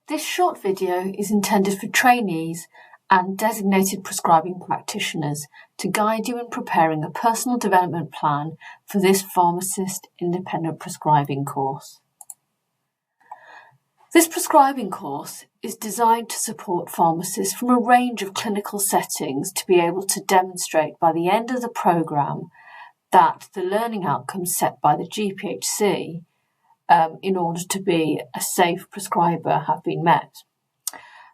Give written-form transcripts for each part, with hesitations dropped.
This short video is intended for trainees and designated prescribing practitioners to guide you in preparing a personal development plan for this pharmacist independent prescribing course. This prescribing course is designed to support pharmacists from a range of clinical settings to be able to demonstrate by the end of the programme that the learning outcomes set by the GPHC in order to be a safe prescriber have been met.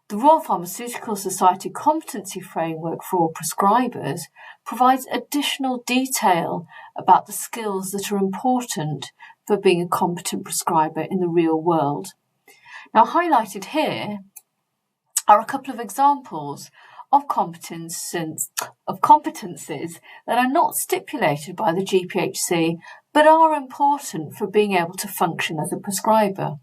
The Royal Pharmaceutical Society Competency Framework for all prescribers provides additional detail about the skills that are important for being a competent prescriber in the real world. Now, highlighted here are a couple of examples of competencies that are not stipulated by the GPHC but are important for being able to function as a prescriber.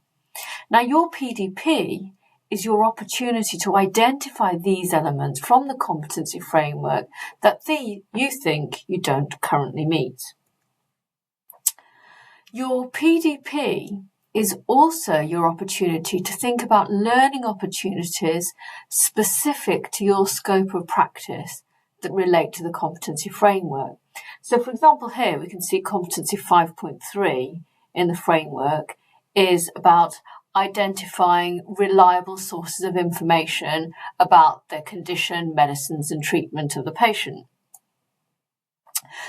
Now, your PDP is your opportunity to identify these elements from the competency framework that you think you don't currently meet. Your PDP is also your opportunity to think about learning opportunities specific to your scope of practice that relate to the competency framework. So, for example, here we can see competency 5.3 in the framework is about identifying reliable sources of information about their condition, medicines, and treatment of the patient.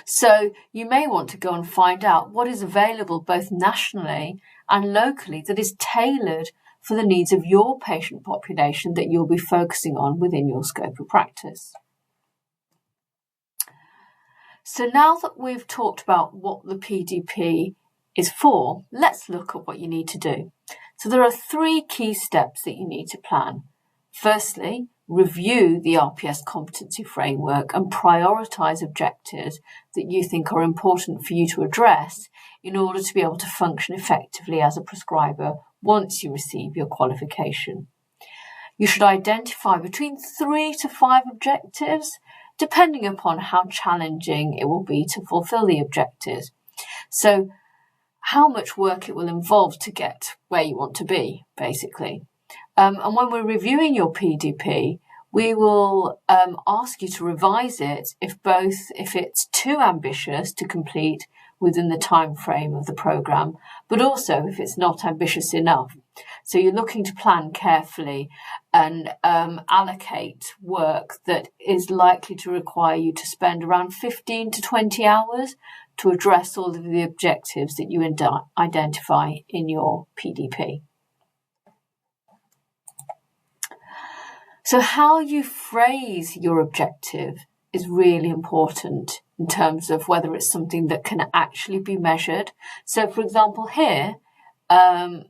So you may want to go and find out what is available both nationally and locally that is tailored for the needs of your patient population that you'll be focusing on within your scope of practice. So now that we've talked about what the PDP is for, let's look at what you need to do. So there are 3 key steps that you need to plan. Firstly, review the RPS competency framework and prioritise objectives that you think are important for you to address in order to be able to function effectively as a prescriber once you receive your qualification. You should identify between 3 to 5 objectives, depending upon how challenging it will be to fulfil the objectives. So how much work it will involve to get where you want to be, basically. And when we're reviewing your PDP, we will ask you to revise it if it's too ambitious to complete within the time frame of the programme, but also if it's not ambitious enough. So you're looking to plan carefully and allocate work that is likely to require you to spend around 15 to 20 hours to address all of the objectives that you identify in your PDP. So how you phrase your objective is really important in terms of whether it's something that can actually be measured. So, for example, here, we're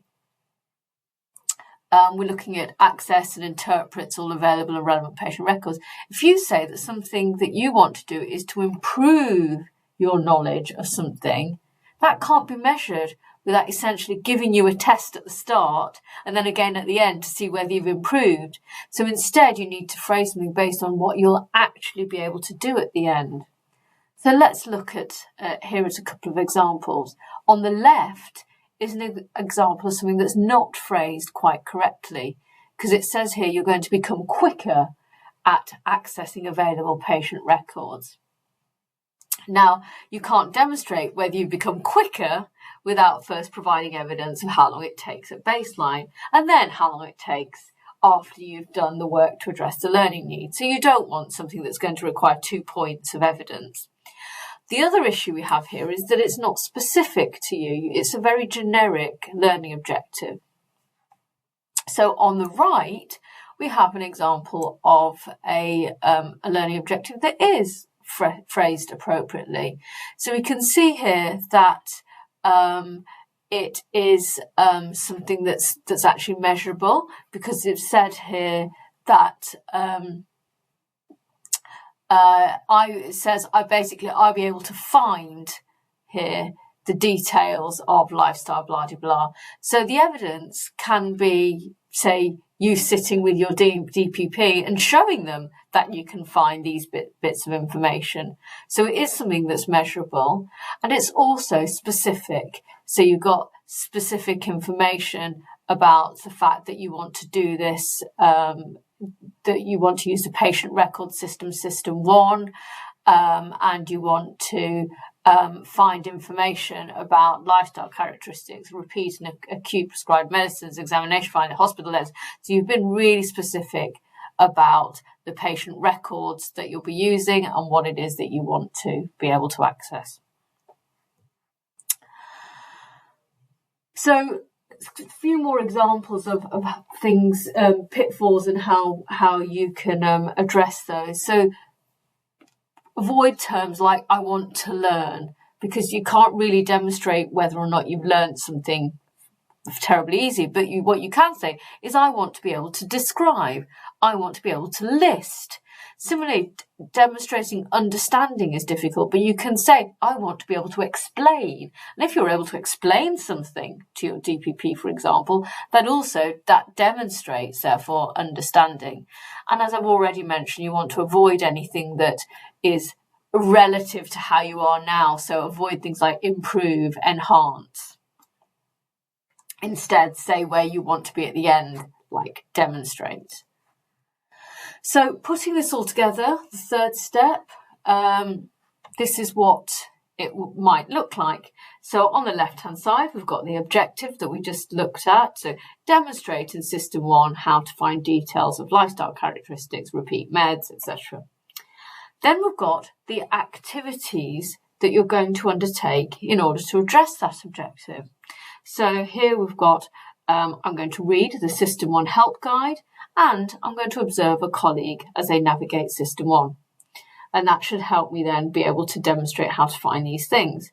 looking at access and interprets all available and relevant patient records. If you say that something that you want to do is to improve your knowledge of something, that can't be measured without essentially giving you a test at the start and then again at the end to see whether you've improved. So instead, you need to phrase something based on what you'll actually be able to do at the end. So let's look at, here is a couple of examples. On the left is an example of something that's not phrased quite correctly, because it says here you're going to become quicker at accessing available patient records. Now, you can't demonstrate whether you become quicker without first providing evidence of how long it takes at baseline and then how long it takes after you've done the work to address the learning needs. So you don't want something that's going to require 2 points of evidence. The other issue we have here is that it's not specific to you. It's a very generic learning objective. So on the right, we have an example of a learning objective that is phrased appropriately. So we can see here that it is something that's actually measurable, because it's said here that I'll be able to find here the details of lifestyle, blah, blah, blah. So the evidence can be, say, you sitting with your DPP and showing them that you can find these bits of information. So it is something that's measurable, and it's also specific. So you've got specific information about the fact that you want to do this, that you want to use the patient record system, System 1, and you want to find information about lifestyle characteristics, repeat and acute prescribed medicines, examination finding, hospital letters. So you've been really specific about the patient records that you'll be using and what it is that you want to be able to access. So a few more examples of things, pitfalls, and how you can address those. So avoid terms like "I want to learn," because you can't really demonstrate whether or not you've learned something terribly easy. But what you can say is, "I want to be able to describe. I want to be able to list." Similarly, demonstrating understanding is difficult, but you can say, "I want to be able to explain." And if you're able to explain something to your DPP, for example, that demonstrates, therefore, understanding. And as I've already mentioned, you want to avoid anything that is relative to how you are now. So avoid things like improve, enhance. Instead, say where you want to be at the end, like demonstrate. So putting this all together, the third step, this is what it might look like. So on the left-hand side, we've got the objective that we just looked at. So demonstrate in System 1 how to find details of lifestyle characteristics, repeat meds, etc. Then we've got the activities that you're going to undertake in order to address that objective. So here we've got, I'm going to read the System 1 help guide, and I'm going to observe a colleague as they navigate System 1. And that should help me then be able to demonstrate how to find these things.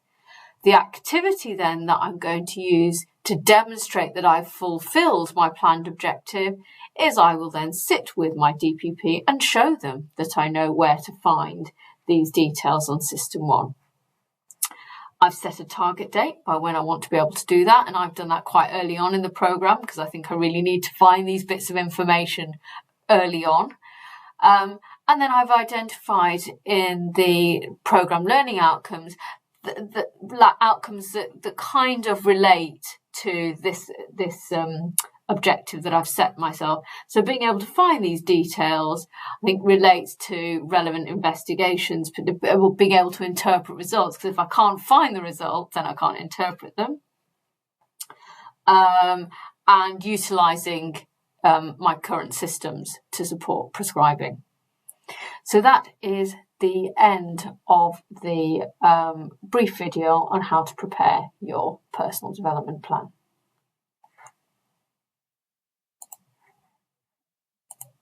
The activity then that I'm going to use to demonstrate that I've fulfilled my planned objective is I will then sit with my DPP and show them that I know where to find these details on System 1. I've set a target date by when I want to be able to do that, and I've done that quite early on in the programme because I think I really need to find these bits of information early on. And then I've identified in the programme learning outcomes the outcomes that kind of relate to this objective that I've set myself. So being able to find these details, I think, relates to relevant investigations, being able to interpret results, because if I can't find the results, then I can't interpret them. And utilising my current systems to support prescribing. So that is the end of the brief video on how to prepare your personal development plan.